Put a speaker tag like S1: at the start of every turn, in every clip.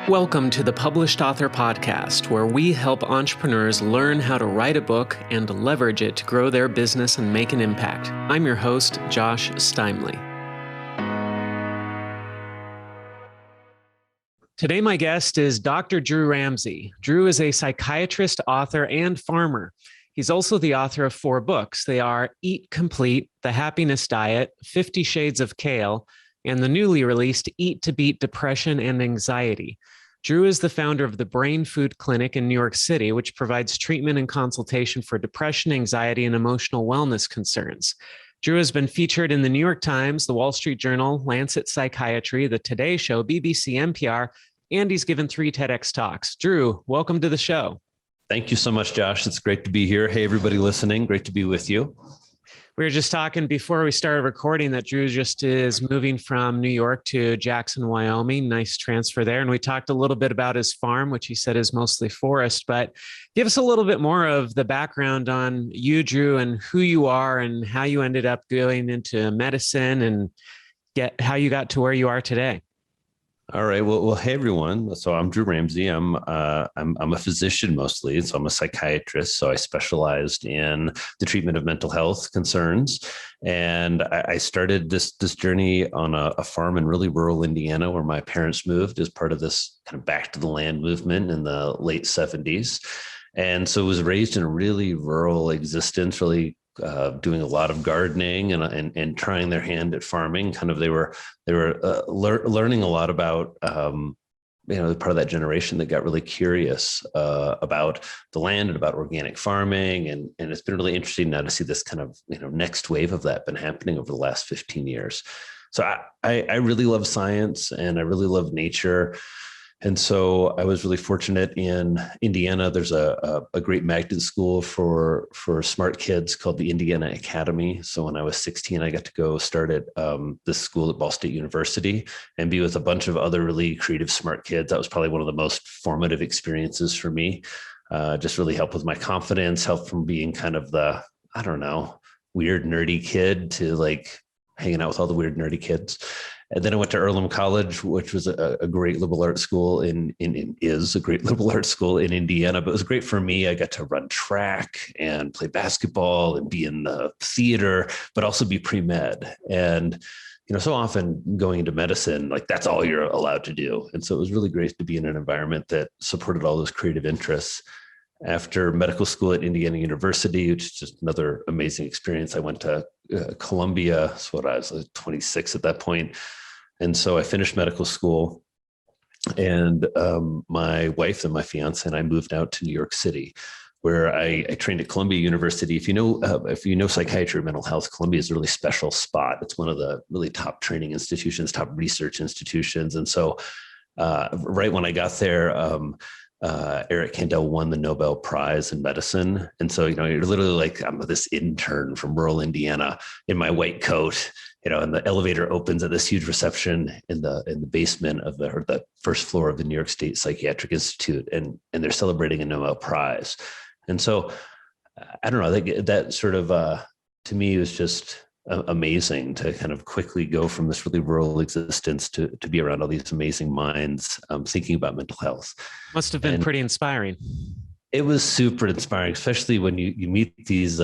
S1: Welcome to the Published Author Podcast, where we help entrepreneurs learn how to write a book and leverage it to grow their business and make an impact. I'm your host, Josh Steimle. Today, my guest is Dr. Drew Ramsey. Drew is a psychiatrist, author, and farmer. He's also the author of 4 books. They are Eat Complete, The Happiness Diet, 50 Shades of Kale, and the newly released Eat to Beat Depression and Anxiety. Drew is the founder of the Brain Food Clinic in New York City, which provides treatment and consultation for depression, anxiety, and emotional wellness concerns. Drew has been featured in the New York Times, the Wall Street Journal, Lancet Psychiatry, The Today Show, BBC, NPR, and he's given 3 TEDx talks. Drew, welcome to the show.
S2: Thank you so much, Josh. It's great to be here. Hey, everybody listening. Great to be with you.
S1: We were just talking before we started recording that Drew just is moving from New York to Jackson, Wyoming. Nice transfer there. And we talked a little bit about his farm, which he said is mostly forest, but give us a little bit more of the background on you, Drew, and who you are and how you ended up going into medicine and how you got to where you are today.
S2: All right. Well, hey, everyone. So I'm Drew Ramsey. I'm a physician mostly. So I'm a psychiatrist. So I specialized in the treatment of mental health concerns. And I started this journey on a farm in really rural Indiana where my parents moved as part of this kind of back to the land movement in the late 70s. And so I was raised in a really rural existence, really doing a lot of gardening and trying their hand at farming. Kind of they were learning a lot about part of that generation that got really curious about the land and about organic farming, and it's been really interesting now to see this kind of next wave of that been happening over the last 15 years. So I really love science and I really love nature. And so I was really fortunate in Indiana. There's a great magnet school for smart kids called the Indiana Academy. So when I was 16, I got to go start at this school at Ball State University and be with a bunch of other really creative, smart kids. That was probably one of the most formative experiences for me. Just really helped with my confidence, helped from being kind of the, weird, nerdy kid to like hanging out with all the weird, nerdy kids. And then I went to Earlham College, which was a great liberal arts school is a great liberal arts school in Indiana. But it was great for me. I got to run track and play basketball and be in the theater, but also be pre-med. And, so often going into medicine, like that's all you're allowed to do. And so it was really great to be in an environment that supported all those creative interests. After medical school at Indiana University, which is just another amazing experience, I went to Columbia. That's what I was 26 at that point. And so I finished medical school, and my wife and my fiance and I moved out to New York City, where I trained at Columbia University. If you know psychiatry or mental health, Columbia is a really special spot. It's one of the really top training institutions, top research institutions. And so right when I got there, Eric Kandel won the Nobel Prize in medicine. And so, you're literally like, I'm this intern from rural Indiana in my white coat, and the elevator opens at this huge reception in the basement of the first floor of the New York State Psychiatric Institute. And they're celebrating a Nobel Prize. And so, I don't know, I think that sort of, to me, was just amazing to kind of quickly go from this really rural existence to be around all these amazing minds thinking about mental health.
S1: Must have been pretty inspiring.
S2: It was super inspiring, especially when you meet these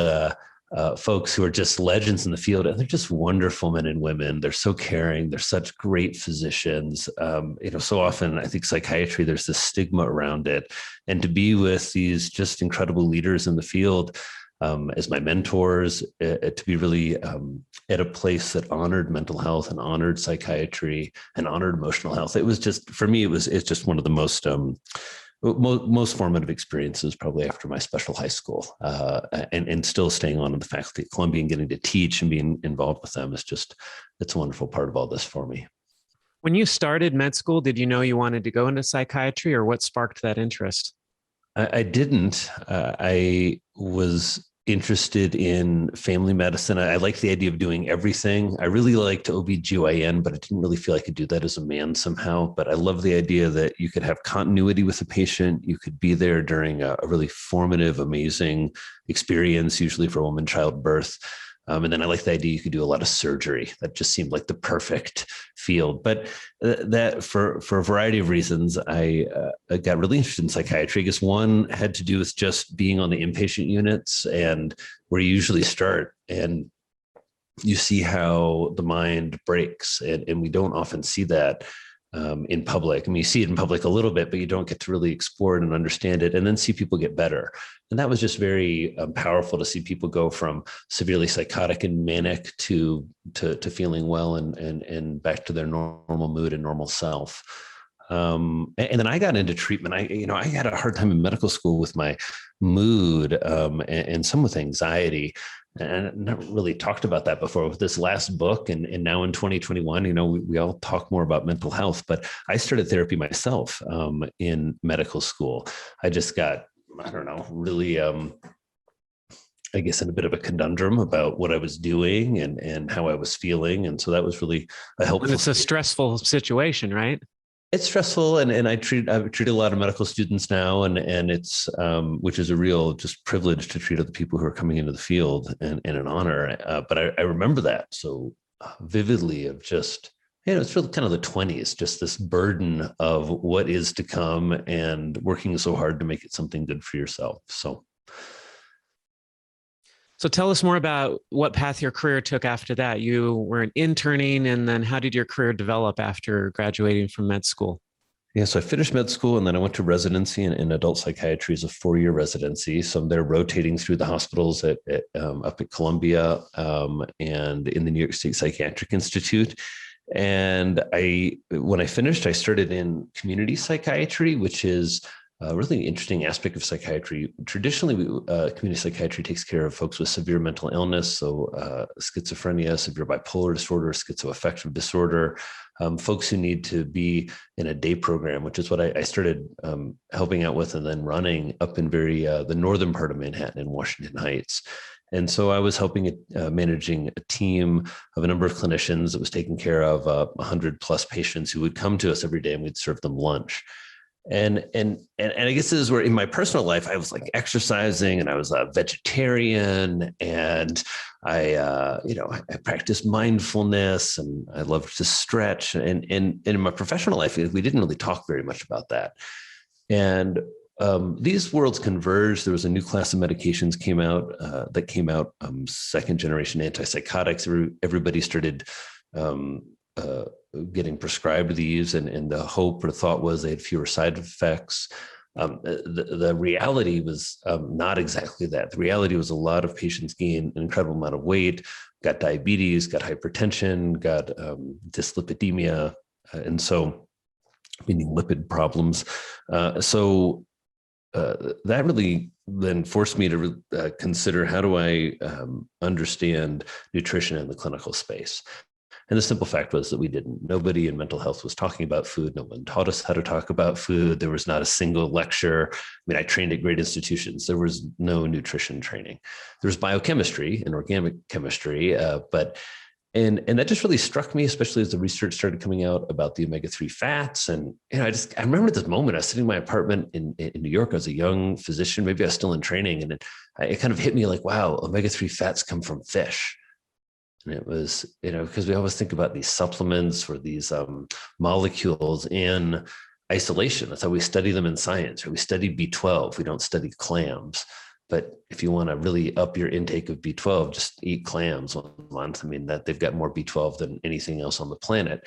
S2: folks who are just legends in the field, and they're just wonderful men and women. They're so caring. They're such great physicians. So often I think psychiatry, there's this stigma around it, and to be with these just incredible leaders in the field as my mentors, to be really at a place that honored mental health and honored psychiatry and honored emotional health. It was just, for me, it's just one of the most formative experiences probably after my special high school, and still staying on in the faculty at Columbia and getting to teach and being involved with them it's a wonderful part of all this for me.
S1: When you started med school, did you know you wanted to go into psychiatry, or what sparked that interest?
S2: I didn't. I was interested in family medicine. I liked the idea of doing everything. I really liked OBGYN, but I didn't really feel I could do that as a man somehow. But I love the idea that you could have continuity with the patient. You could be there during a really formative, amazing experience, usually for a woman childbirth. And then I like the idea you could do a lot of surgery. That just seemed like the perfect field. But that for a variety of reasons, I got really interested in psychiatry. I guess one had to do with just being on the inpatient units and where you usually start. And you see how the mind breaks. And we don't often see that in public. I mean, you see it in public a little bit, but you don't get to really explore it and understand it and then see people get better. And that was just very powerful to see people go from severely psychotic and manic to feeling well and back to their normal mood and normal self. And then I got into treatment. I had a hard time in medical school with my mood and some with anxiety. And I never really talked about that before with this last book. And now in 2021, we all talk more about mental health, but I started therapy myself in medical school. I just got, I don't know, really, I guess in a bit of a conundrum about what I was doing and how I was feeling. And so that was really a helpful.
S1: And it's a stressful situation, right? It's
S2: stressful, and I've treated a lot of medical students now, and it's which is a real just privilege to treat other people who are coming into the field, and an honor. But I remember that so vividly of just, it's really kind of the 20s, just this burden of what is to come and working so hard to make it something good for yourself.
S1: So tell us more about what path your career took after that. You were an interning, and then how did your career develop after graduating from med school?
S2: Yeah, so I finished med school, and then I went to residency in adult psychiatry as a 4-year residency. So I'm there rotating through the hospitals up at Columbia and in the New York State Psychiatric Institute. And when I finished, I started in community psychiatry, which is a really interesting aspect of psychiatry. Traditionally, community psychiatry takes care of folks with severe mental illness, so schizophrenia, severe bipolar disorder, schizoaffective disorder, folks who need to be in a day program, which is what I started helping out with and then running up in the northern part of Manhattan in Washington Heights. And so I was managing a team of a number of clinicians that was taking care of 100 plus patients who would come to us every day, and we'd serve them lunch. And I guess this is where in my personal life, I was like exercising, and I was a vegetarian, and I practiced mindfulness, and I loved to stretch. And in my professional life, we didn't really talk very much about that. And these worlds converged. There was a new class of medications that came out, second generation antipsychotics. Everybody started getting prescribed these, and the hope or thought was they had fewer side effects. The reality was not exactly that. The reality was a lot of patients gained an incredible amount of weight, got diabetes, got hypertension, got dyslipidemia, and so meaning lipid problems. So that really then forced me to consider, how do I understand nutrition in the clinical space? And the simple fact was that we didn't. Nobody in mental health was talking about food. No one taught us how to talk about food. There was not a single lecture. I mean, I trained at great institutions. There was no nutrition training. There was biochemistry and organic chemistry, but that just really struck me, especially as the research started coming out about the omega-3 fats. And I remember this moment. I was sitting in my apartment in New York. I was a young physician. Maybe I was still in training, and it kind of hit me like, wow, omega-3 fats come from fish. And it was, because we always think about these supplements or these molecules in isolation. That's how we study them in science. Or we study B12. We don't study clams. But if you want to really up your intake of B12, just eat clams once a month. I mean, that they've got more B12 than anything else on the planet.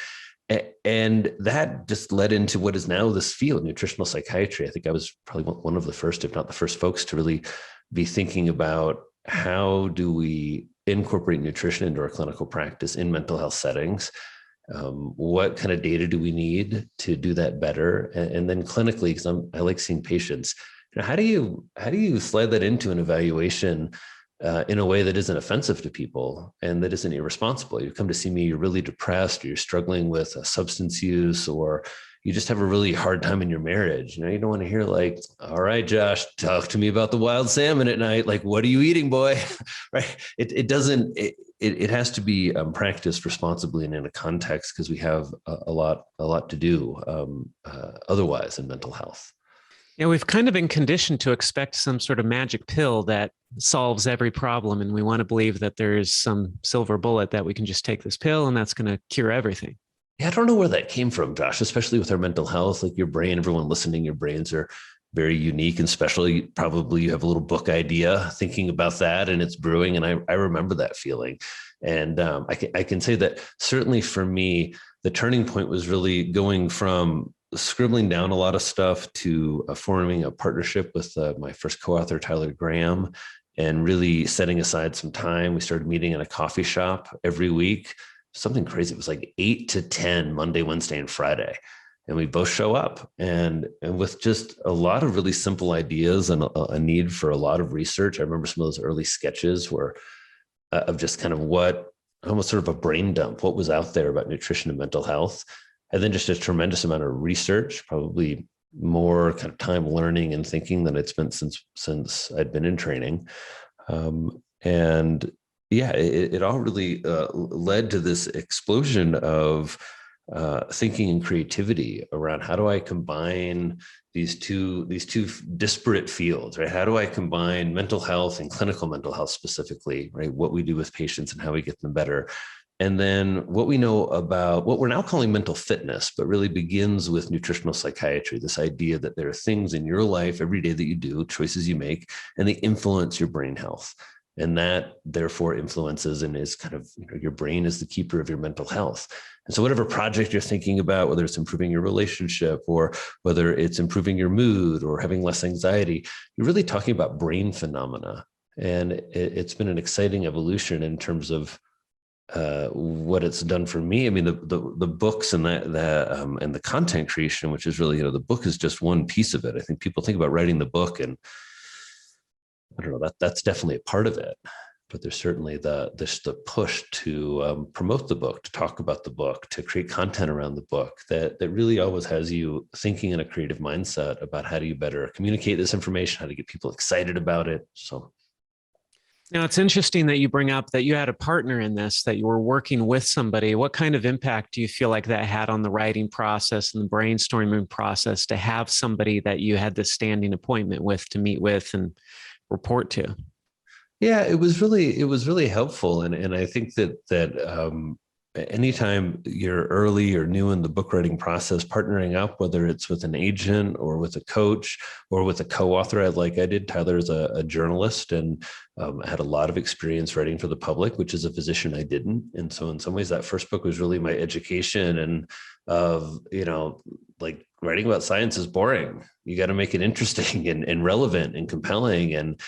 S2: And that just led into what is now this field, nutritional psychiatry. I think I was probably one of the first, if not the first folks, to really be thinking about how do we incorporate nutrition into our clinical practice in mental health settings. What kind of data do we need to do that better? And then clinically, because I like seeing patients, how do you slide that into an evaluation in a way that isn't offensive to people and that isn't irresponsible? You come to see me, you're really depressed, or you're struggling with substance use, or you just have a really hard time in your marriage. You don't want to hear like, all right, Josh, talk to me about the wild salmon at night. Like, what are you eating, boy? Right? It has to be practiced responsibly and in a context, because we have a lot to do otherwise in mental health.
S1: Yeah, we've kind of been conditioned to expect some sort of magic pill that solves every problem. And we want to believe that there's some silver bullet that we can just take this pill and that's going to cure everything.
S2: Yeah, I don't know where that came from, Josh, especially with our mental health. Like your brain, everyone listening, your brains are very unique and special. Probably you have a little book idea thinking about that and it's brewing. And I remember that feeling. And I can say that certainly for me, the turning point was really going from scribbling down a lot of stuff to forming a partnership with my first co-author, Tyler Graham, and really setting aside some time. We started meeting in a coffee shop every week, something crazy. It was like 8 to 10 Monday, Wednesday, and Friday. And we both show up and with just a lot of really simple ideas and a need for a lot of research. I remember some of those early sketches were of just kind of what almost sort of a brain dump, what was out there about nutrition and mental health. And then just a tremendous amount of research, probably more kind of time learning and thinking than I'd spent since I'd been in training. And yeah, it all really led to this explosion of thinking and creativity around how do I combine these two disparate fields, right? How do I combine mental health and clinical mental health specifically, right? What we do with patients and how we get them better. And then what we know about what we're now calling mental fitness, but really begins with nutritional psychiatry, this idea that there are things in your life every day that you do, choices you make, and they influence your brain health. And that therefore influences and is kind of, your brain is the keeper of your mental health. And so whatever project you're thinking about, whether it's improving your relationship or whether it's improving your mood or having less anxiety, you're really talking about brain phenomena. And it's been an exciting evolution in terms of what it's done for me. I mean, the books and and the content creation, which is really, the book is just one piece of it. I think people think about writing the book and I don't know, that's definitely a part of it, but there's certainly the push to promote the book, to talk about the book, to create content around the book that really always has you thinking in a creative mindset about how do you better communicate this information, how to get people excited about it. So.
S1: Now, it's interesting that you bring up that you had a partner in this, that you were working with somebody. What kind of impact do you feel like that had on the writing process and the brainstorming process to have somebody that you had this standing appointment with to meet with and report to?
S2: Yeah, it was really helpful. And I think that anytime you're early or new in the book writing process, partnering up, whether it's with an agent or with a coach or with a co-author, like I did. Tyler is a journalist and had a lot of experience writing for the public, which as a physician, I didn't. And so in some ways, that first book was really my education and like writing about science is boring. You got to make it interesting and relevant and compelling. And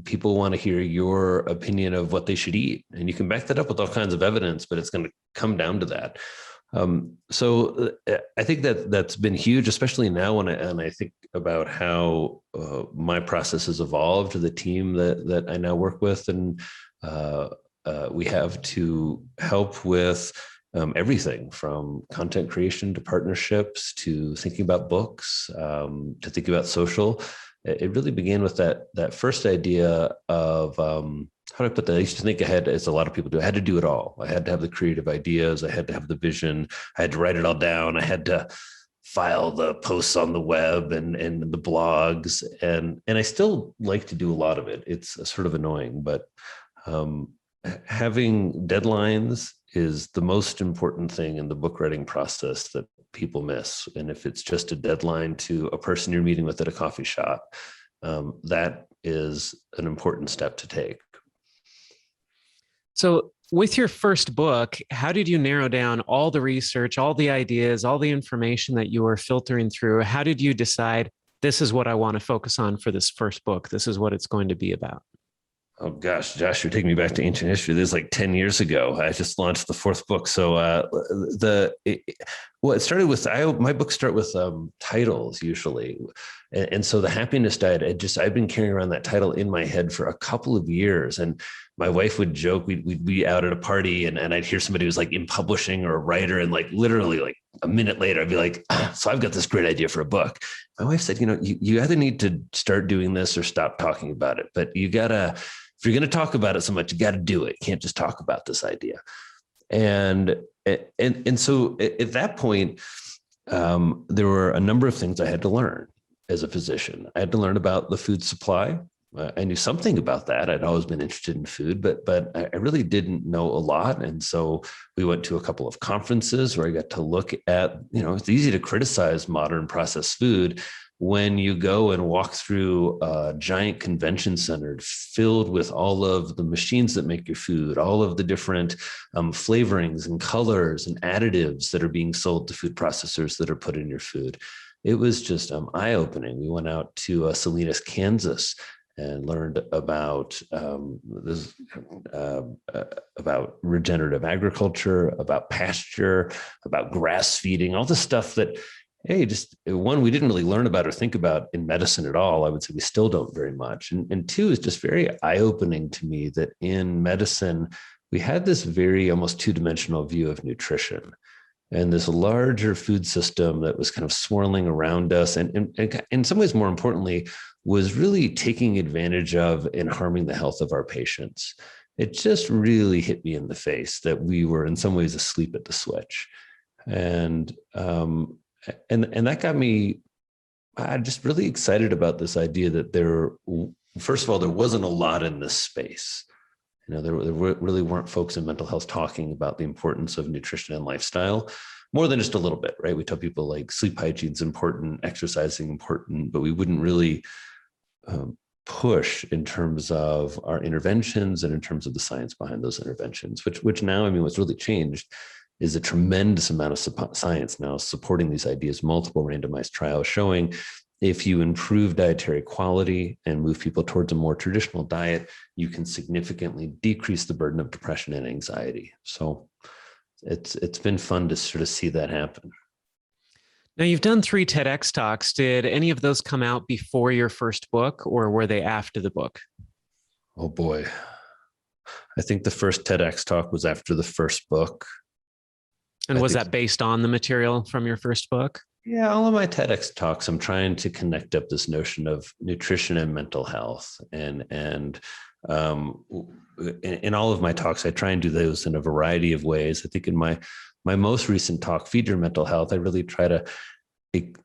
S2: people want to hear your opinion of what they should eat. And you can back that up with all kinds of evidence, but it's going to come down to that. So I think that's been huge, especially now when I think about how my process has evolved, the team that I now work with, and we have to help with everything from content creation to partnerships to thinking about books, to thinking about social. It really began with that first idea of how do I put that? I used to think ahead, as a lot of people do. I had to do it all. I had to have the creative ideas. I had to have the vision. I had to write it all down. I had to file the posts on the web and the blogs. And I still like to do a lot of it. It's sort of annoying, but having deadlines is the most important thing in the book writing process that people miss. And if it's just a deadline to a person you're meeting with at a coffee shop, that is an important step to take.
S1: So with your first book, how did you narrow down all the research, all the ideas, all the information that you were filtering through? How did you decide this is what I want to focus on for this first book? This is what it's going to be about.
S2: Oh gosh, Josh, you're taking me back to ancient history. This is like 10 years ago. I just launched the fourth book. So it started with, my books start with titles usually. And so the happiness diet, I've been carrying around that title in my head for a couple of years. And my wife would joke, we'd be out at a party and I'd hear somebody who's like in publishing or a writer. And like literally like a minute later, I'd be like, so I've got this great idea for a book. My wife said, you either need to start doing this or stop talking about it. But you gotta, if you're going to talk about it so much, you got to do it. You can't just talk about this idea. And so at that point, there were a number of things I had to learn. as a physician. I had to learn about the food supply. I knew something about that. I'd always been interested in food, but I really didn't know a lot. And so we went to a couple of conferences where I got to look at, it's easy to criticize modern processed food when you go and walk through a giant convention center filled with all of the machines that make your food, all of the different flavorings and colors and additives that are being sold to food processors that are put in your food. It was just eye-opening. We went out to Salinas, Kansas, and learned about about regenerative agriculture, about pasture, about grass feeding, all the stuff that, hey, just one, we didn't really learn about or think about in medicine at all. I would say we still don't very much. And two, is just very eye-opening to me that in medicine, we had this very almost two-dimensional view of nutrition and this larger food system that was kind of swirling around us. And in some ways, more importantly, was really taking advantage of and harming the health of our patients. It just really hit me in the face that we were in some ways asleep at the switch. And that got me just really excited about this idea that first of all, there wasn't a lot in this space. There really weren't folks in mental health talking about the importance of nutrition and lifestyle more than just a little bit, right? We tell people like sleep hygiene is important, exercising important, but we wouldn't really push in terms of our interventions and in terms of the science behind those interventions, which now, what's really changed is a tremendous amount of science now supporting these ideas, multiple randomized trials showing if you improve dietary quality and move people towards a more traditional diet, you can significantly decrease the burden of depression and anxiety. So it's been fun to sort of see that happen.
S1: Now, you've done 3 TEDx talks. Did any of those come out before your first book, or were they after the book?
S2: Oh boy. I think the first TEDx talk was after the first book.
S1: And was that based on the material from your first book?
S2: Yeah, all of my TEDx talks, I'm trying to connect up this notion of nutrition and mental health. And in all of my talks, I try and do those in a variety of ways. I think in my most recent talk, Feed Your Mental Health, I really try to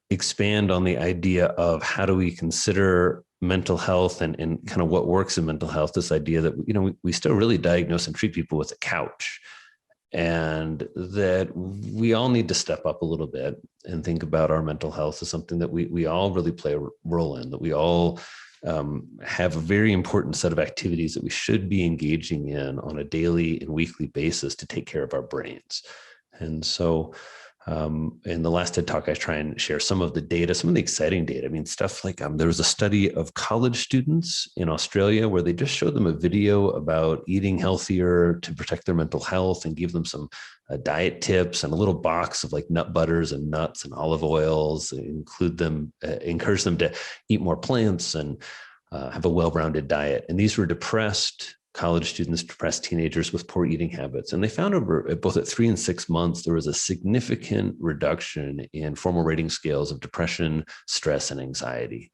S2: expand on the idea of how do we consider mental health and kind of what works in mental health, this idea that, we still really diagnose and treat people with a couch. And that we all need to step up a little bit and think about our mental health as something that we all really play a role in, that we all have a very important set of activities that we should be engaging in on a daily and weekly basis to take care of our brains. And so in the last TED Talk, I try and share some of the data, some of the exciting data. Stuff like there was a study of college students in Australia where they just showed them a video about eating healthier to protect their mental health and give them some diet tips and a little box of like nut butters and nuts and olive oils, encourage them to eat more plants and have a well-rounded diet. And these were depressed college students, depressed teenagers with poor eating habits. And they found over both at 3 and 6 months, there was a significant reduction in formal rating scales of depression, stress, and anxiety.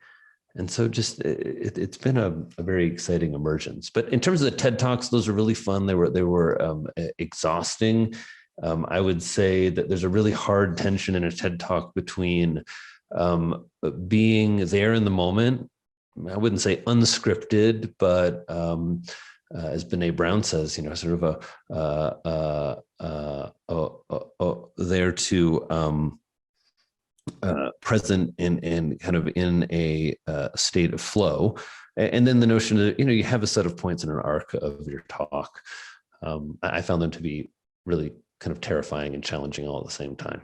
S2: And so just it's been a very exciting emergence. But in terms of the TED Talks, those are really fun. They were exhausting. I would say that there's a really hard tension in a TED Talk between being there in the moment. I wouldn't say unscripted, but as Brené Brown says, sort of there to present in kind of in a state of flow. And then the notion that, you have a set of points in an arc of your talk. I found them to be really kind of terrifying and challenging all at the same time.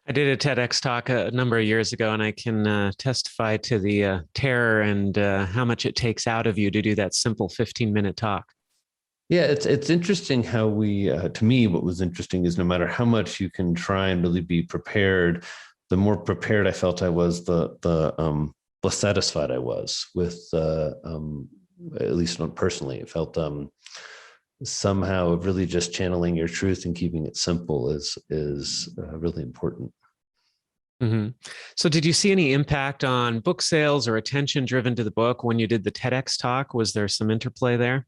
S1: I did a TEDx talk a number of years ago, and I can testify to the terror and how much it takes out of you to do that simple 15-minute talk.
S2: Yeah, it's interesting how to me, what was interesting is no matter how much you can try and really be prepared, the more prepared I felt I was, the less satisfied I was with, at least not personally. It felt somehow really just channeling your truth and keeping it simple is really important.
S1: Mm-hmm. So did you see any impact on book sales or attention driven to the book when you did the TEDx talk? Was there some interplay there?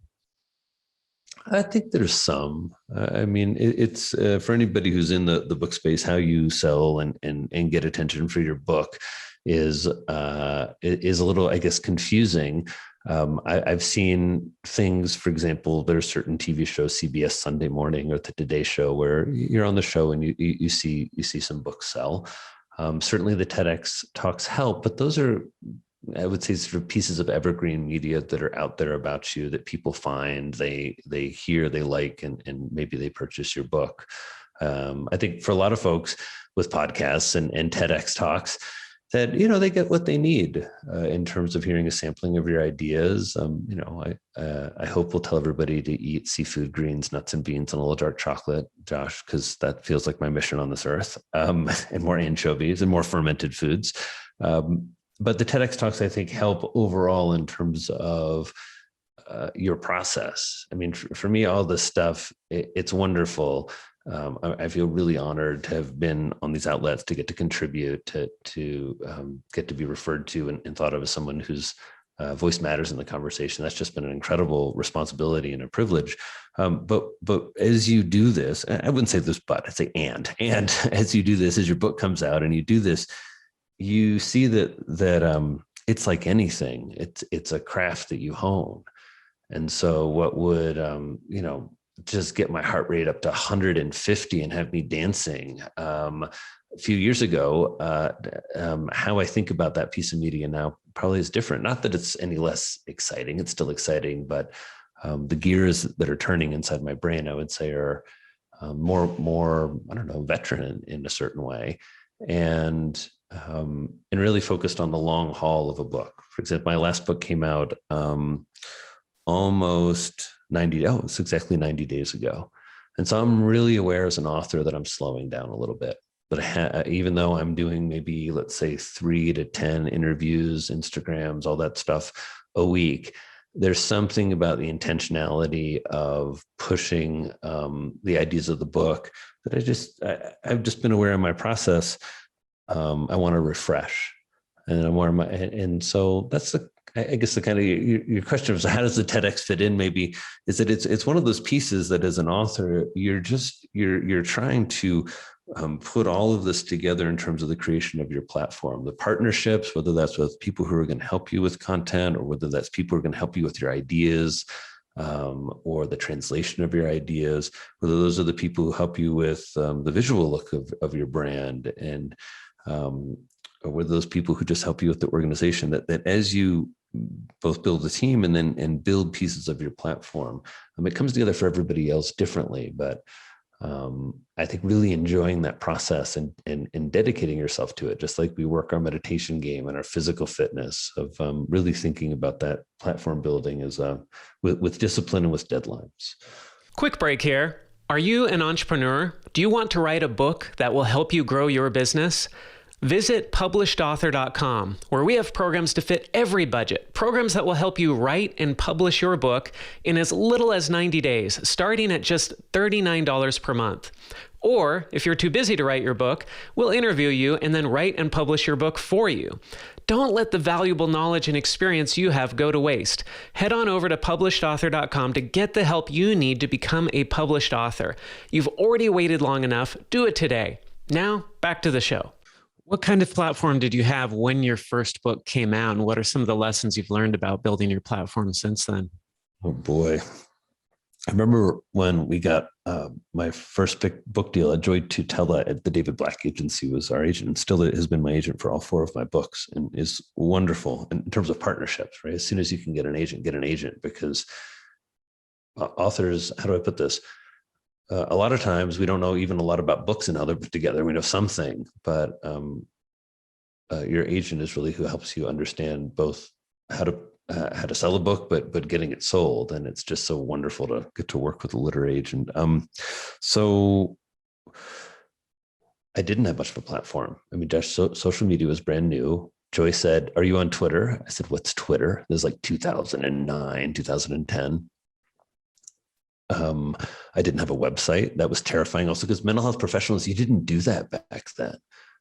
S2: I think there's some. It's for anybody who's in the book space, how you sell and get attention for your book is a little, I guess, confusing. I've seen things, for example, there are certain TV shows, CBS Sunday Morning or the Today Show, where you're on the show and you see some books sell. Certainly the TEDx talks help, but those are, I would say, sort of pieces of evergreen media that are out there about you that people find, they hear, they like, and maybe they purchase your book. I think for a lot of folks with podcasts and TEDx talks, that, they get what they need in terms of hearing a sampling of your ideas. I hope we'll tell everybody to eat seafood, greens, nuts, and beans, and a little dark chocolate, Josh, because that feels like my mission on this earth, and more anchovies and more fermented foods. But the TEDx talks, I think, help overall in terms of your process. I mean, for me, all this stuff, it's wonderful. I feel really honored to have been on these outlets, to get to contribute, to get to be referred to and thought of as someone whose voice matters in the conversation. That's just been an incredible responsibility and a privilege. But as you do this, I wouldn't say this, but I'd say and as you do this, as your book comes out and you do this, you see that it's like anything. It's a craft that you hone. And so what would, just get my heart rate up to 150 and have me dancing a few years ago, how I think about that piece of media now probably is different. Not that it's any less exciting, it's still exciting, but the gears that are turning inside my brain, I would say, are more, I don't know, veteran in a certain way. And really focused on the long haul of a book. For example, my last book came out it's exactly 90 days ago. And so I'm really aware as an author that I'm slowing down a little bit. But even though I'm doing maybe, let's say, 3 to 10 interviews, Instagrams, all that stuff a week, there's something about the intentionality of pushing the ideas of the book that I've just been aware of my process. I want to refresh, and so that's I guess the kind of your question was, how does the TEDx fit in? Maybe is that it's one of those pieces that as an author, you're trying to put all of this together in terms of the creation of your platform, the partnerships, whether that's with people who are going to help you with content, or whether that's people who are going to help you with your ideas, or the translation of your ideas, whether those are the people who help you with the visual look of your brand, and or whether those people who just help you with the organization, that as you both build a team and build pieces of your platform, it comes together for everybody else differently. But I think really enjoying that process and dedicating yourself to it, just like we work our meditation game and our physical fitness, of really thinking about that platform building as with discipline and with deadlines.
S1: Quick break here. Are you an entrepreneur? Do you want to write a book that will help you grow your business? Visit publishedauthor.com, where we have programs to fit every budget, programs that will help you write and publish your book in as little as 90 days, starting at just $39 per month. Or if you're too busy to write your book, we'll interview you and then write and publish your book for you. Don't let the valuable knowledge and experience you have go to waste. Head on over to publishedauthor.com to get the help you need to become a published author. You've already waited long enough. Do it today. Now, back to the show. What kind of platform did you have when your first book came out? And what are some of the lessons you've learned about building your platform since then?
S2: Oh, boy. I remember when we got my first book deal, Joy Tutela at the David Black Agency was our agent, and still has been my agent for all 4 of my books, and is wonderful in terms of partnerships, right? As soon as you can get an agent, because authors, how do I put this? A lot of times we don't know even a lot about books and how they're put together. We know something, but your agent is really who helps you understand both how to sell a book, but getting it sold. And it's just so wonderful to get to work with a literary agent. So I didn't have much of a platform. I mean, social media was brand new. Joy said, "Are you on Twitter?" I said, "What's Twitter?" This is like 2009, 2010. I didn't have a website. That was terrifying also, because mental health professionals, you didn't do that back then.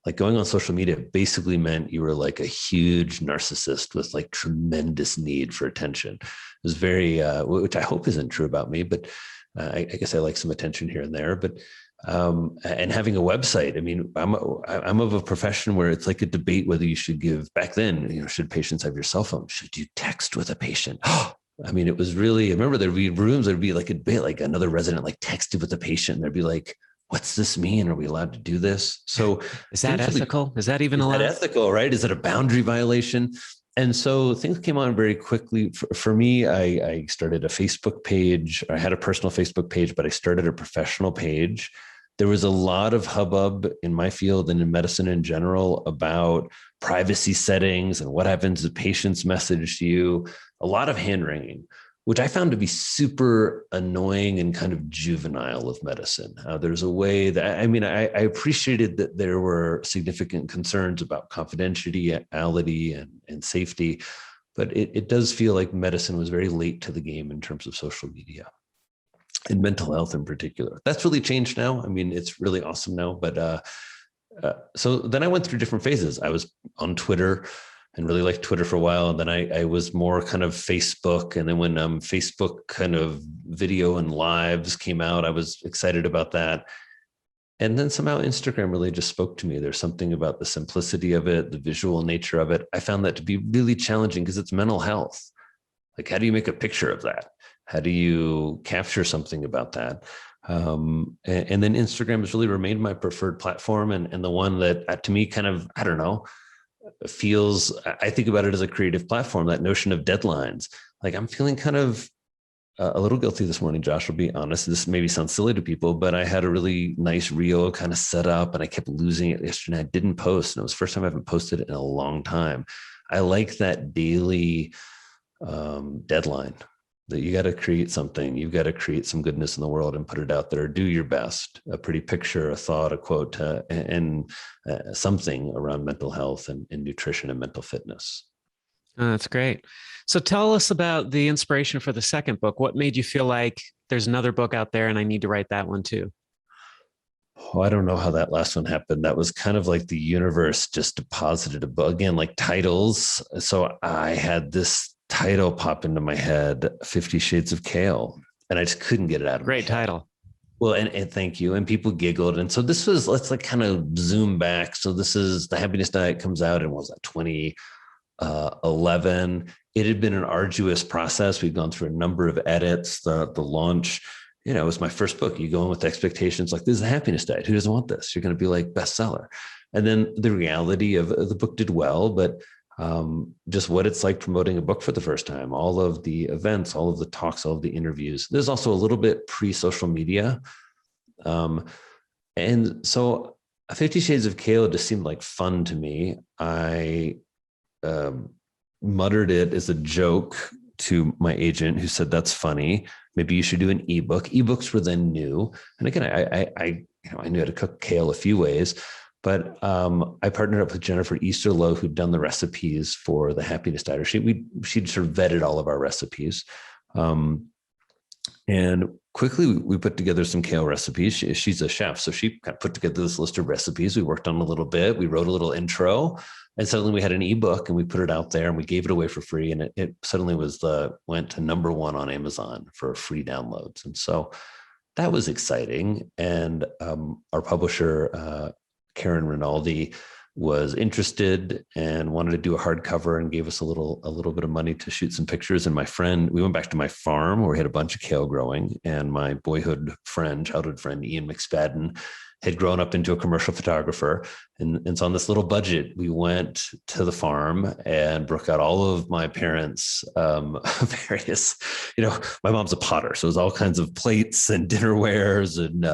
S2: Like, going on social media basically meant you were like a huge narcissist with like tremendous need for attention. It was very, which I hope isn't true about me, but I guess I like some attention here and there. But and having a website. I mean, I'm of a profession where it's like a debate whether you should give, back then, should patients have your cell phone? Should you text with a patient? I mean, it was really, I remember there'd be rooms, there'd be like a bit like another resident like texted with a patient, and they'd be like, what's this mean? Are we allowed to do this? So
S1: is that ethical? Is that even allowed?
S2: Is that ethical, right? Is it a boundary violation? And so things came on very quickly. For me, I started a Facebook page. I had a personal Facebook page, but I started a professional page. There was a lot of hubbub in my field and in medicine in general about privacy settings and what happens if patients message to you. A lot of hand wringing, which I found to be super annoying and kind of juvenile of medicine. There's a way that, I mean, I appreciated that there were significant concerns about confidentiality and safety, but it does feel like medicine was very late to the game in terms of social media and mental health in particular. That's really changed now. I mean, it's really awesome now, but so then I went through different phases. I was on Twitter and really liked Twitter for a while. And then I was more kind of Facebook. And then when Facebook kind of video and lives came out, I was excited about that. And then somehow Instagram really just spoke to me. There's something about the simplicity of it, the visual nature of it. I found that to be really challenging because it's mental health. Like, how do you make a picture of that? How do you capture something about that? And then Instagram has really remained my preferred platform, and the one that to me kind of, I don't know, feels, I think about it as a creative platform, that notion of deadlines. Like, I'm feeling kind of a little guilty this morning, Josh, I'll be honest. This maybe sounds silly to people, but I had a really nice reel kind of set up and I kept losing it yesterday. I didn't post, and it was the first time I haven't posted in a long time. I like that daily deadline. That you got to create something, you've got to create some goodness in the world and put it out there. Do your best, a pretty picture, a thought, a quote, and something around mental health and nutrition and mental fitness.
S1: Oh, that's great. So tell us about the inspiration for the second book. What made you feel like there's another book out there and I need to write that one too?
S2: Oh, I don't know how that last one happened. That was kind of like the universe just deposited a book, again, like titles. So I had this title pop into my head, 50 Shades of Kale. And I just couldn't get it out of
S1: Great title.
S2: Well, and thank you. And people giggled. And so this was, let's like kind of zoom back. So this is The Happiness Diet comes out in, what was that, 2011. It had been an arduous process. We'd gone through a number of edits, the launch. It was my first book. You go in with expectations like, this is The Happiness Diet. Who doesn't want this? You're going to be like bestseller. And then the reality of the book did well, but just what it's like promoting a book for the first time, all of the events, all of the talks, all of the interviews. There's also a little bit pre-social media. And so 50 Shades of Kale just seemed like fun to me. I muttered it as a joke to my agent, who said, that's funny. Maybe you should do an ebook. Ebooks were then new. And again, I knew how to cook kale a few ways. But I partnered up with Jennifer Easterlow, who'd done the recipes for the Happiness Diet. She'd sort of vetted all of our recipes. And quickly we put together some kale recipes. She's a chef, so she kind of put together this list of recipes. We worked on a little bit. We wrote a little intro, and suddenly we had an ebook, and we put it out there, and we gave it away for free. And it suddenly went to #1 on Amazon for free downloads. And so that was exciting. And our publisher, Karen Rinaldi, was interested and wanted to do a hardcover and gave us a little bit of money to shoot some pictures. And we went back to my farm where we had a bunch of kale growing, and my childhood friend, Ian McSpadden, had grown up into a commercial photographer. And so on this little budget, we went to the farm and broke out all of my parents' various, my mom's a potter. So it was all kinds of plates and dinnerwares, and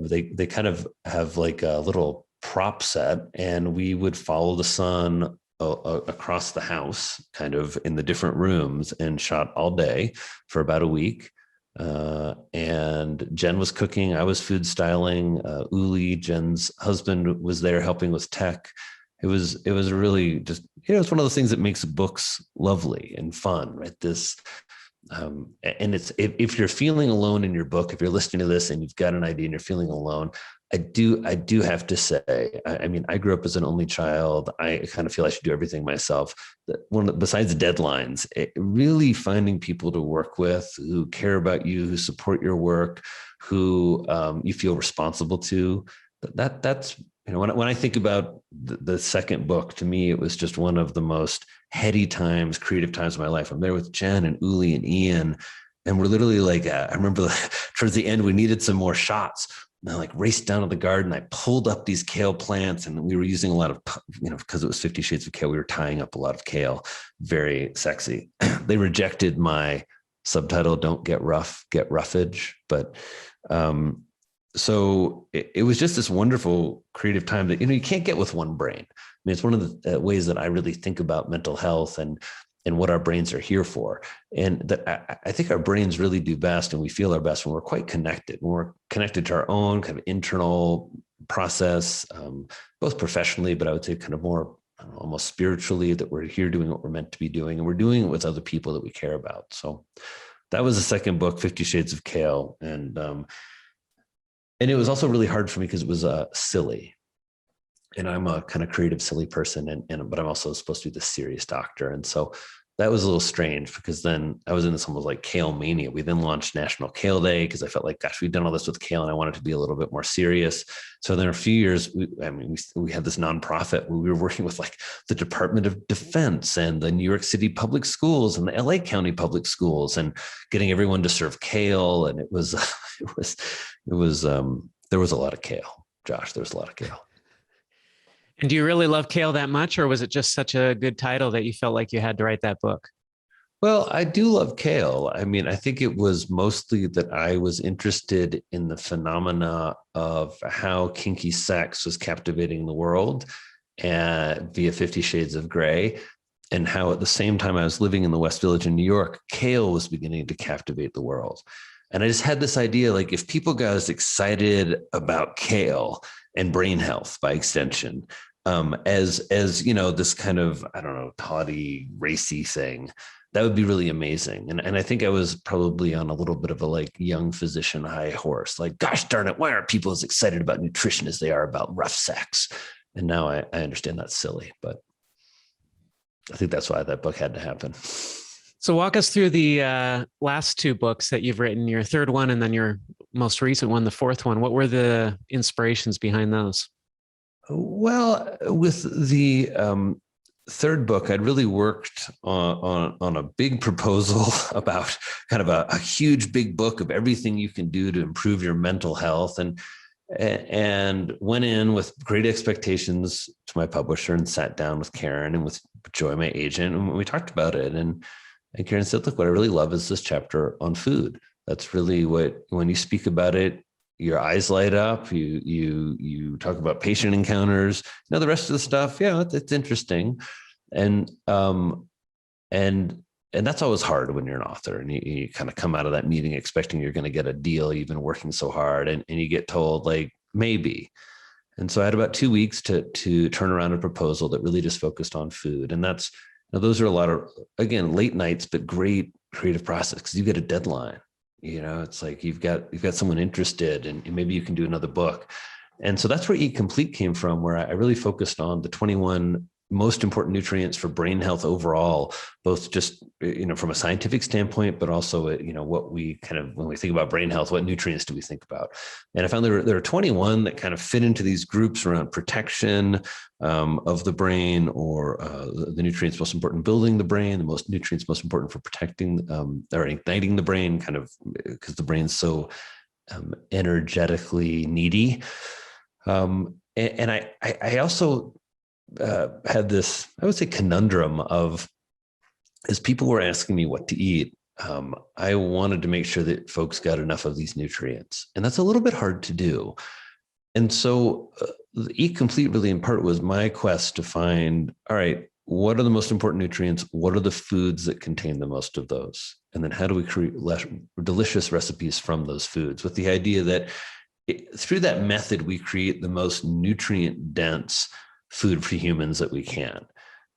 S2: they kind of have like a little prop set, and we would follow the sun across the house, kind of in the different rooms, and shot all day for about a week. And Jen was cooking, I was food styling. Uli, Jen's husband, was there helping with tech. It was really just, it's one of those things that makes books lovely and fun, right? And it's, if you're feeling alone in your book, if you're listening to this and you've got an idea and you're feeling alone, I do have to say, I mean, I grew up as an only child. I kind of feel I should do everything myself. Besides deadlines, really finding people to work with who care about you, who support your work, who you feel responsible to. That's when I think about the second book, to me, it was just one of the most heady times, creative times of my life. I'm there with Jen and Uli and Ian, and we're literally like, I remember towards the end, we needed some more shots. And I like raced down to the garden. I pulled up these kale plants, and we were using a lot of, because it was 50 Shades of Kale, we were tying up a lot of kale. Very sexy. They rejected my subtitle, "Don't get rough, get roughage." But so it was just this wonderful creative time that, you can't get with one brain. I mean, it's one of the ways that I really think about mental health and what our brains are here for. And that I think our brains really do best, and we feel our best when we're quite connected, when we're connected to our own kind of internal process, both professionally, but I would say kind of more, I don't know, almost spiritually, that we're here doing what we're meant to be doing, and we're doing it with other people that we care about. So that was the second book, 50 Shades of Kale. And it was also really hard for me because it was silly. And I'm a kind of creative, silly person, but I'm also supposed to be the serious doctor. And so that was a little strange, because then I was in this almost like kale mania. We then launched National Kale Day because I felt like, gosh, we've done all this with kale, and I wanted to be a little bit more serious. So then a few years, we had this nonprofit where we were working with like the Department of Defense and the New York City Public Schools and the LA County Public Schools, and getting everyone to serve kale. And there was a lot of kale, Josh. There was a lot of kale.
S1: And do you really love kale that much, or was it just such a good title that you felt like you had to write that book?
S2: Well, I do love kale. I mean, I think it was mostly that I was interested in the phenomena of how kinky sex was captivating the world via 50 Shades of Grey, and how at the same time I was living in the West Village in New York, kale was beginning to captivate the world. And I just had this idea, like, if people got as excited about kale and brain health by extension, as this kind of, I don't know, tawdy, racy thing, that would be really amazing. And I think I was probably on a little bit of a like young physician high horse, like, gosh darn it, why aren't people as excited about nutrition as they are about rough sex? And now I understand that's silly, but I think that's why that book had to happen.
S1: So walk us through the last two books that you've written, your third one, and then your most recent one, the fourth one. What were the inspirations behind those?
S2: Well, with the third book, I'd really worked on a big proposal about kind of a huge big book of everything you can do to improve your mental health, and went in with great expectations to my publisher, and sat down with Karen and with Joy, my agent, and we talked about it. And Karen said, look, what I really love is this chapter on food. That's really what, when you speak about it, your eyes light up. You talk about patient encounters. The rest of the stuff, yeah, it's interesting. And that's always hard when you're an author, and you kind of come out of that meeting expecting you're going to get a deal. You've been working so hard, and you get told like, maybe. And so I had about 2 weeks to turn around a proposal that really just focused on food. And those are a lot of, again, late nights, but great creative process, because you get a deadline. It's like you've got someone interested, and maybe you can do another book. And so that's where Eat Complete came from, where I really focused on the 21 most important nutrients for brain health overall, both just, from a scientific standpoint, but also, what we kind of, when we think about brain health, what nutrients do we think about? And I found there are 21 that kind of fit into these groups around protection of the brain, or the nutrients most important in building the brain, the most nutrients most important for protecting or igniting the brain, kind of because the brain's so energetically needy. And I also had this, I would say, conundrum of, as people were asking me what to eat, I wanted to make sure that folks got enough of these nutrients. And that's a little bit hard to do. And so Eat Complete really in part was my quest to find, all right, what are the most important nutrients? What are the foods that contain the most of those? And then how do we create delicious recipes from those foods, with the idea that through that method, we create the most nutrient dense food for humans that we can,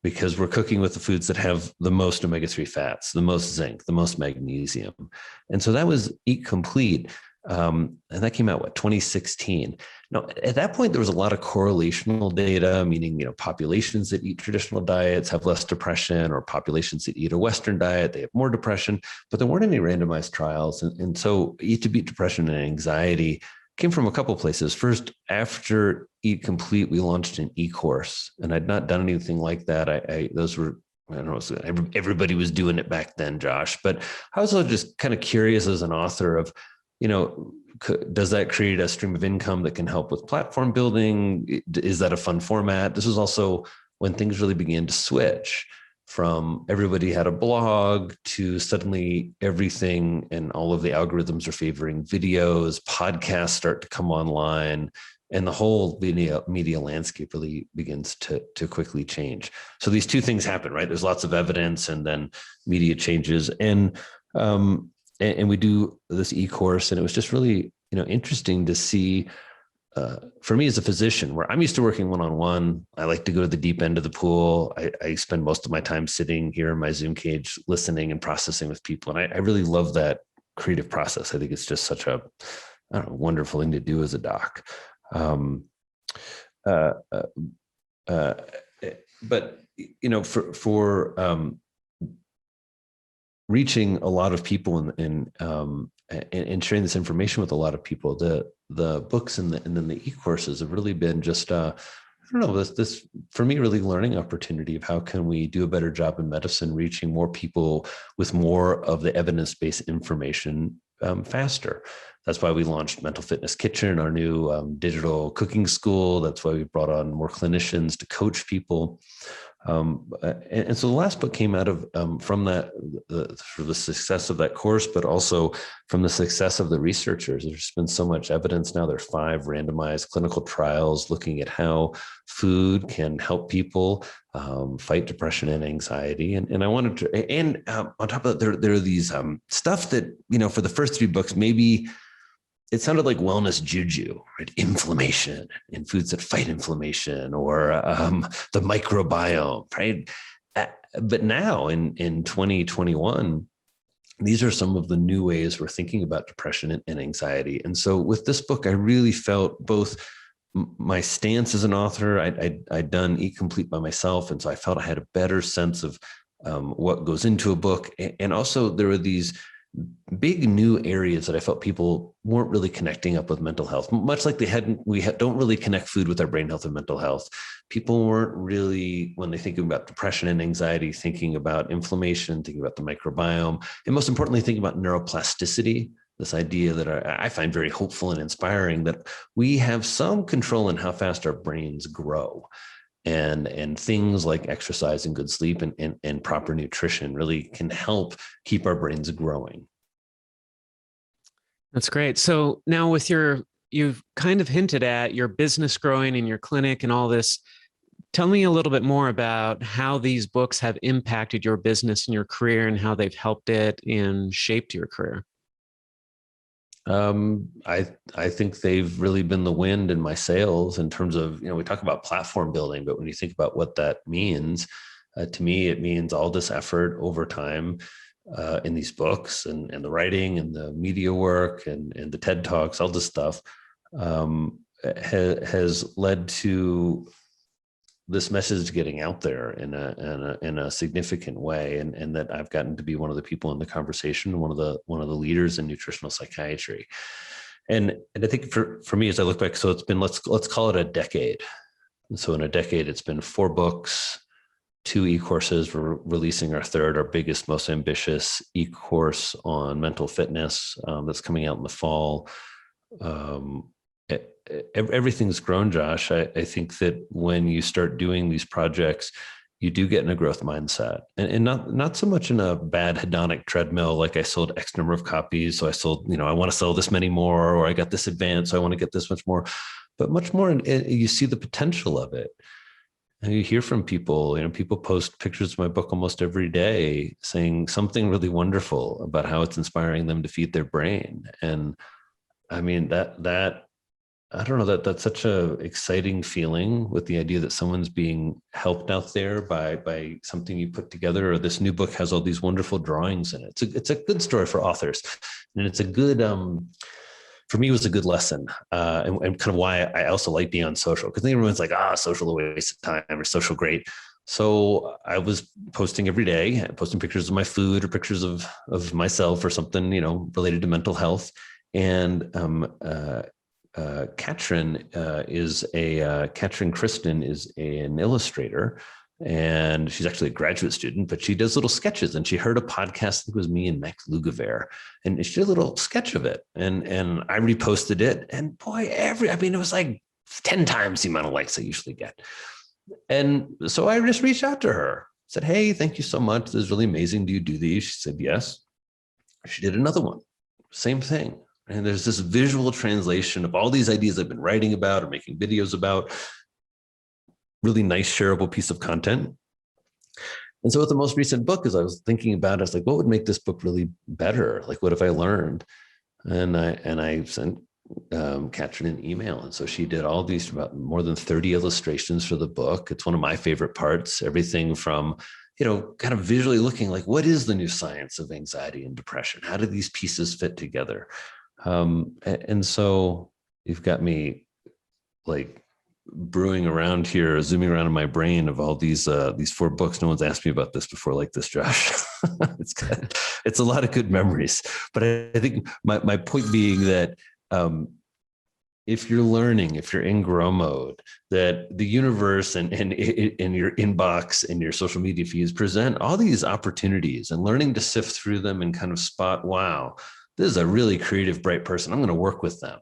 S2: because we're cooking with the foods that have the most omega-3 fats, the most zinc, the most magnesium. And so that was Eat Complete. And that came out, 2016. Now, at that point, there was a lot of correlational data, meaning, populations that eat traditional diets have less depression, or populations that eat a Western diet, they have more depression, but there weren't any randomized trials. And so Eat to Beat Depression and Anxiety came from a couple of places. First, after Eat Complete, we launched an e-course, and I'd not done anything like that. I don't know, everybody was doing it back then, Josh, but I was also just kind of curious as an author of, does that create a stream of income that can help with platform building? Is that a fun format? This was also when things really began to switch from everybody had a blog to suddenly everything and all of the algorithms are favoring videos, podcasts start to come online, and the whole media landscape really begins to quickly change. So these two things happen, right? There's lots of evidence, and then media changes. And we do this e-course, and it was just really, interesting to see, for me as a physician, where I'm used to working one-on-one. I like to go to the deep end of the pool. I spend most of my time sitting here in my Zoom cage, listening and processing with people. And I really love that creative process. I think it's just such a, wonderful thing to do as a doc. But, for reaching a lot of people and sharing this information with a lot of people, the books and then the e-courses have really been just this for me really learning opportunity of how can we do a better job in medicine, reaching more people with more of the evidence-based information faster. That's why we launched Mental Fitness Kitchen, our new digital cooking school. That's why we brought on more clinicians to coach people. And so the last book came out of from that for the success of that course, but also from the success of the researchers. There's been so much evidence now. There's 5 randomized clinical trials looking at how food can help people fight depression and anxiety. And I wanted to, and on top of that, there are these stuff that, for the first 3 books, maybe it sounded like wellness juju, right? Inflammation and foods that fight inflammation, or the microbiome, right? But now in 2021, these are some of the new ways we're thinking about depression and anxiety. And so with this book, I really felt both my stance as an author. I'd done Eat Complete by myself. And so I felt I had a better sense of what goes into a book. And also there were these big new areas that I felt people weren't really connecting up with mental health, much like don't really connect food with our brain health and mental health. People weren't really, when they think about depression and anxiety, thinking about inflammation, thinking about the microbiome, and most importantly, thinking about neuroplasticity. This idea that I find very hopeful and inspiring, that we have some control in how fast our brains grow. And things like exercise and good sleep and proper nutrition really can help keep our brains growing.
S1: That's great. So now you've kind of hinted at your business growing in your clinic and all this. Tell me a little bit more about how these books have impacted your business and your career, and how they've helped it and shaped your career.
S2: I think they've really been the wind in my sails in terms of, we talk about platform building, but when you think about what that means, to me, it means all this effort over time in these books and the writing and the media work and the TED Talks, all this stuff has led to this message getting out there in a significant way, and that I've gotten to be one of the people in the conversation, one of the leaders in nutritional psychiatry. And I think for me, as I look back, so it's been, let's call it a decade. And so in a decade, it's been 4 books, 2 e-courses. We're releasing our 3rd, our biggest, most ambitious e-course on mental fitness that's coming out in the fall. Everything's grown, Josh. I think that when you start doing these projects, you do get in a growth mindset, and not so much in a bad hedonic treadmill, like I sold X number of copies, so I sold, I want to sell this many more, or I got this advance, so I want to get this much more, but much more, you see the potential of it. And you hear from people, people post pictures of my book almost every day saying something really wonderful about how it's inspiring them to feed their brain. And I mean, that I don't know, that's such a exciting feeling, with the idea that someone's being helped out there by something you put together, or this new book has all these wonderful drawings in it. It's a good story for authors, and it's a good for me was a good lesson, and kind of why I also like being on social, because everyone's like, social a waste of time or social great. So I was posting every day, posting pictures of my food or pictures of myself or something, related to mental health. And Katrin Kristen is an illustrator, and she's actually a graduate student, but she does little sketches. And she heard a podcast, I think it was me and Max Lugaver, and she did a little sketch of it. And I reposted it, and boy, it was like 10 times the amount of likes I usually get. And so I just reached out to her, said, hey, thank you so much. This is really amazing. Do you do these? She said, yes. She did another one, same thing. And there's this visual translation of all these ideas I've been writing about or making videos about, really nice shareable piece of content. And so with the most recent book, as I was thinking about it, I was like, what would make this book really better? Like, what have I learned? And I sent Katrin an email. And so she did all these, about more than 30 illustrations for the book. It's one of my favorite parts, everything from, kind of visually looking like, what is the new science of anxiety and depression? How do these pieces fit together? And so you've got me like brewing around here, zooming around in my brain of all these 4 books. No one's asked me about this before like this, Josh. It's a lot of good memories. But I think my point being that if you're learning, if you're in grow mode, that the universe and your inbox and your social media feeds present all these opportunities, and learning to sift through them and kind of spot, wow, this is a really creative, bright person. I'm going to work with them.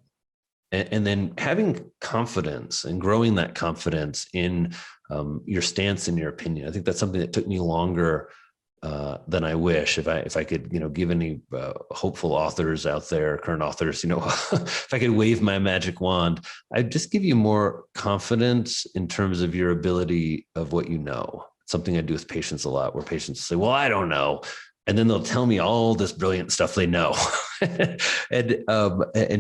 S2: And then having confidence and growing that confidence in your stance and your opinion. I think that's something that took me longer than I wish. If I could, give any hopeful authors out there, current authors, if I could wave my magic wand, I'd just give you more confidence in terms of your ability of what you know. It's something I do with patients a lot, where patients say, well, I don't know. And then they'll tell me all this brilliant stuff they know. and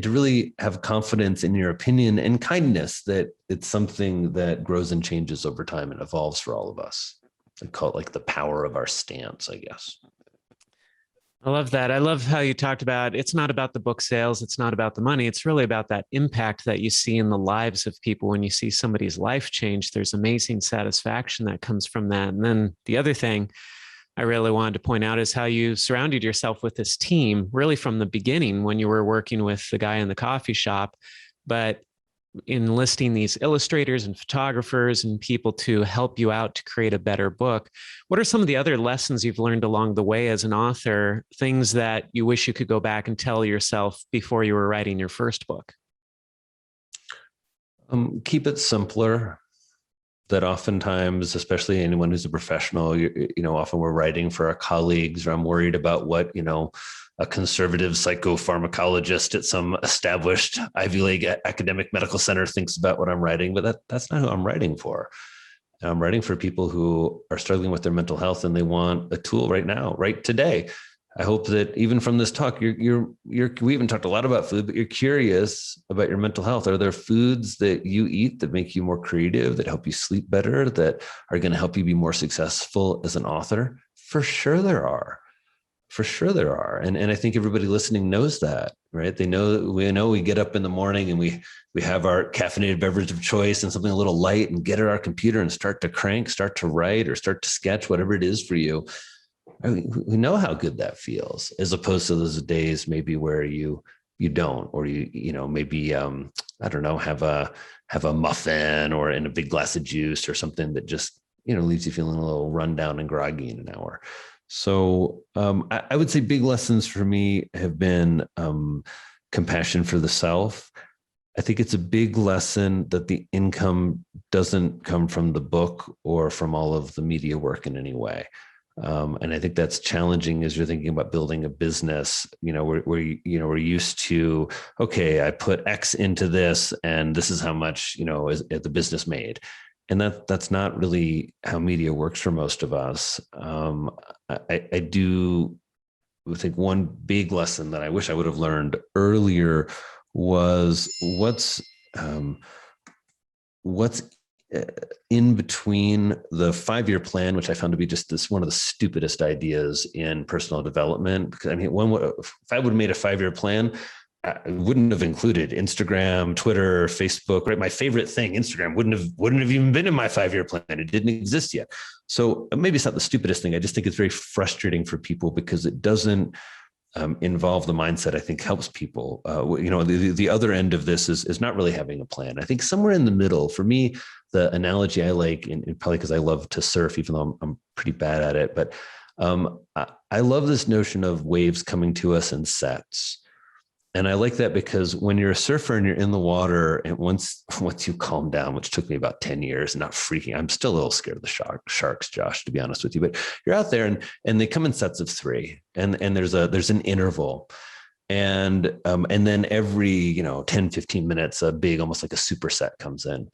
S2: to really have confidence in your opinion and kindness that it's something that grows and changes over time and evolves for all of us. I call it like the power of our stance, I guess.
S1: I love that. I love how you talked about, it's not about the book sales. It's not about the money. It's really about that impact that you see in the lives of people. When you see somebody's life change, there's amazing satisfaction that comes from that. And then the other thing I really wanted to point out is how you surrounded yourself with this team really from the beginning, when you were working with the guy in the coffee shop, but enlisting these illustrators and photographers and people to help you out to create a better book. What are some of the other lessons you've learned along the way as an author, things that you wish you could go back and tell yourself before you were writing your first book?
S2: Keep it simpler. That oftentimes, especially anyone who's a professional, often we're writing for our colleagues, or I'm worried about what, a conservative psychopharmacologist at some established Ivy League academic medical center thinks about what I'm writing, but that's not who I'm writing for. I'm writing for people who are struggling with their mental health, and they want a tool right now, right today. I hope that even from this talk, we haven't talked a lot about food, but you're curious about your mental health. Are there foods that you eat that make you more creative, that help you sleep better, that are going to help you be more successful as an author? For sure there are. For sure there are. And I think everybody listening knows that, right? We know we get up in the morning and we have our caffeinated beverage of choice and something a little light, and get at our computer and start to write or start to sketch, whatever it is for you. I mean, we know how good that feels, as opposed to those days maybe where you don't, or maybe I don't know, have a muffin or in a big glass of juice or something that just leaves you feeling a little run down and groggy in an hour. So I would say big lessons for me have been compassion for the self. I think it's a big lesson that the income doesn't come from the book or from all of the media work in any way. And I think that's challenging as you're thinking about building a business, we're used to, okay, I put X into this and this is how much, is the business made. And that's not really how media works for most of us. I do think one big lesson that I wish I would have learned earlier was what's in between the 5-year plan, which I found to be just one of the stupidest ideas in personal development. Because if I would have made a 5-year plan, I wouldn't have included Instagram, Twitter, Facebook, right? My favorite thing, Instagram, wouldn't have even been in my 5-year plan. It didn't exist yet. So maybe it's not the stupidest thing. I just think it's very frustrating for people because it doesn't involve the mindset I think helps people. The other end of this is not really having a plan. I think somewhere in the middle, for me, the analogy I like, and probably because I love to surf, even though I'm pretty bad at it, but I love this notion of waves coming to us in sets. And I like that because when you're a surfer and you're in the water, and once you calm down, which took me about 10 years, not freaking, I'm still a little scared of the sharks, Josh, to be honest with you, but you're out there and they come in sets of 3 and there's an interval. And then every, 10, 15 minutes, a big, almost like a superset comes in.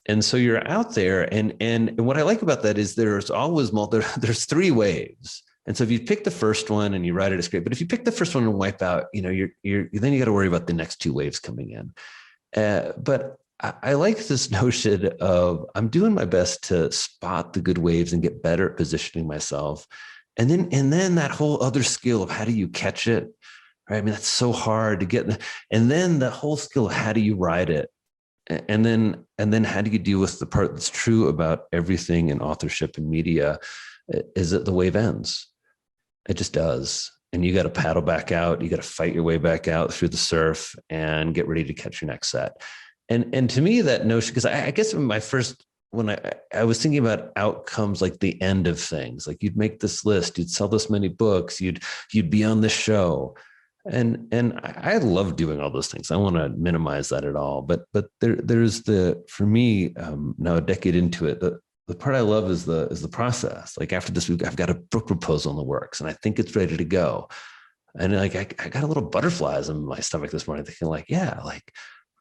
S2: And so you're out there. And what I like about that is there's always there's 3 waves. And so if you pick the first one and you ride it, it's great. But if you pick the first one and wipe out, then you got to worry about the next 2 waves coming in. But I like this notion of I'm doing my best to spot the good waves and get better at positioning myself. And then that whole other skill of how do you catch it, right? I mean, that's so hard to get. And then the whole skill of how do you ride it? And then how do you deal with the part that's true about everything in authorship and media is that the wave ends. It just does. And you got to paddle back out. You got to fight your way back out through the surf and get ready to catch your next set. And to me, that notion, because I guess when I was thinking about outcomes, like the end of things, like you'd make this list, you'd sell this many books, you'd be on this show. And I love doing all those things. I want to minimize that at all. But there's for me, now a decade into it, the part I love is the process. Like after this week, I've got a book proposal in the works and I think it's ready to go. And like, I got a little butterflies in my stomach this morning thinking like, yeah, like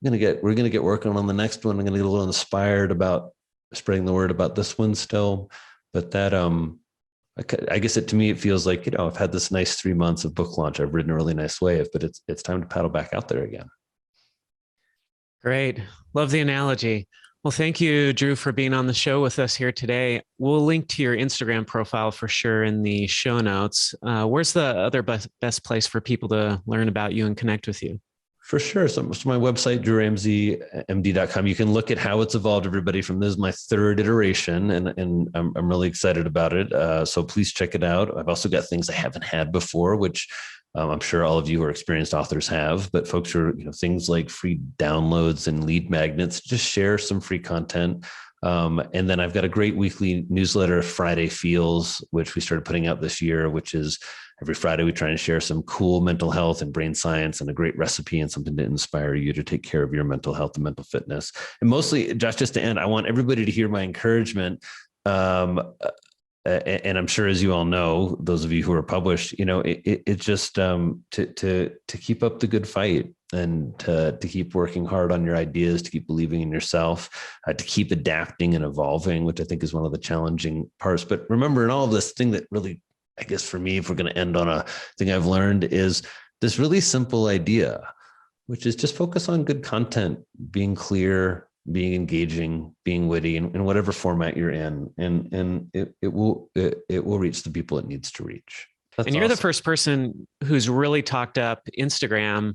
S2: we're going to get working on the next one. I'm going to get a little inspired about spreading the word about this one still. But that, I guess to me, it feels like, I've had this nice 3 months of book launch. I've ridden a really nice wave, but it's time to paddle back out there again.
S1: Great. Love the analogy. Well, thank you, Drew, for being on the show with us here today. We'll link to your Instagram profile for sure in the show notes. Where's the other best place for people to learn about you and connect with you?
S2: For sure. So my website, drewramseymd.com. You can look at how it's evolved, everybody, from this is my 3rd iteration, and I'm really excited about it. So please check it out. I've also got things I haven't had before, which I'm sure all of you who are experienced authors have, but folks are, things like free downloads and lead magnets, just share some free content. And then I've got a great weekly newsletter, Friday Feels, which we started putting out this year, which is every Friday we try and share some cool mental health and brain science and a great recipe and something to inspire you to take care of your mental health and mental fitness. And mostly, Josh, just to end, I want everybody to hear my encouragement. And I'm sure, as you all know, those of you who are published, it's just to keep up the good fight and to keep working hard on your ideas, to keep believing in yourself, to keep adapting and evolving, which I think is one of the challenging parts. But remember, in all of this thing that really, I guess for me, if we're going to end on a thing I've learned, is this really simple idea, which is just focus on good content, being clear, being engaging, being witty, in whatever format you're in, and it will reach the people it needs to reach. That's
S1: and you're
S2: awesome.
S1: the first person who's really talked up Instagram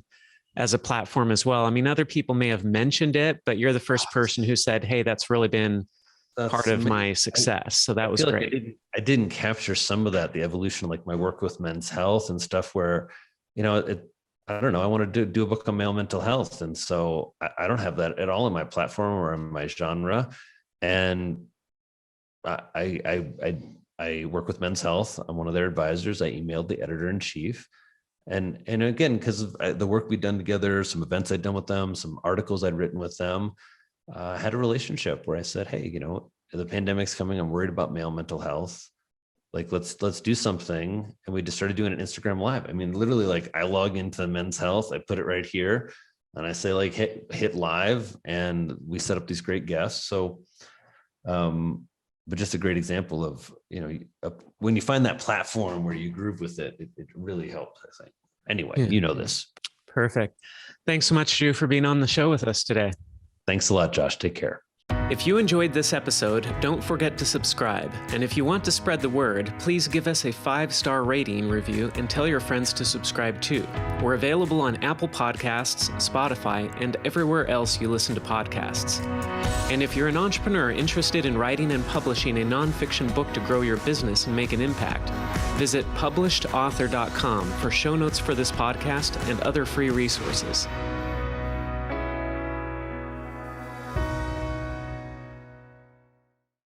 S1: as a platform as well. I mean, other people may have mentioned it, but you're the first person who said, "Hey, that's really been part of my success." So that was great.
S2: Like I didn't capture some of that, the evolution of like my work with men's health and stuff where, I don't know, I want to do a book on male mental health. And so I don't have that at all in my platform or in my genre. And I work with Men's Health. I'm one of their advisors. I emailed the editor-in-chief. And again, because of the work we'd done together, some events I'd done with them, some articles I'd written with them, I had a relationship where I said, hey, the pandemic's coming. I'm worried about male mental health. Like, let's do something. And we just started doing an Instagram Live. I mean, literally, like I log into Men's Health, I put it right here and I say like, hit live, and we set up these great guests. So, but just a great example of, when you find that platform where you groove with it, it really helps, I think. Anyway,
S1: yeah.
S2: This.
S1: Perfect. Thanks so much, Drew, for being on the show with us today.
S2: Thanks a lot, Josh. Take care.
S1: If you enjoyed this episode, don't forget to subscribe. And if you want to spread the word, please give us a 5-star rating review and tell your friends to subscribe too. We're available on Apple Podcasts, Spotify, and everywhere else you listen to podcasts. And if you're an entrepreneur interested in writing and publishing a nonfiction book to grow your business and make an impact, visit publishedauthor.com for show notes for this podcast and other free resources.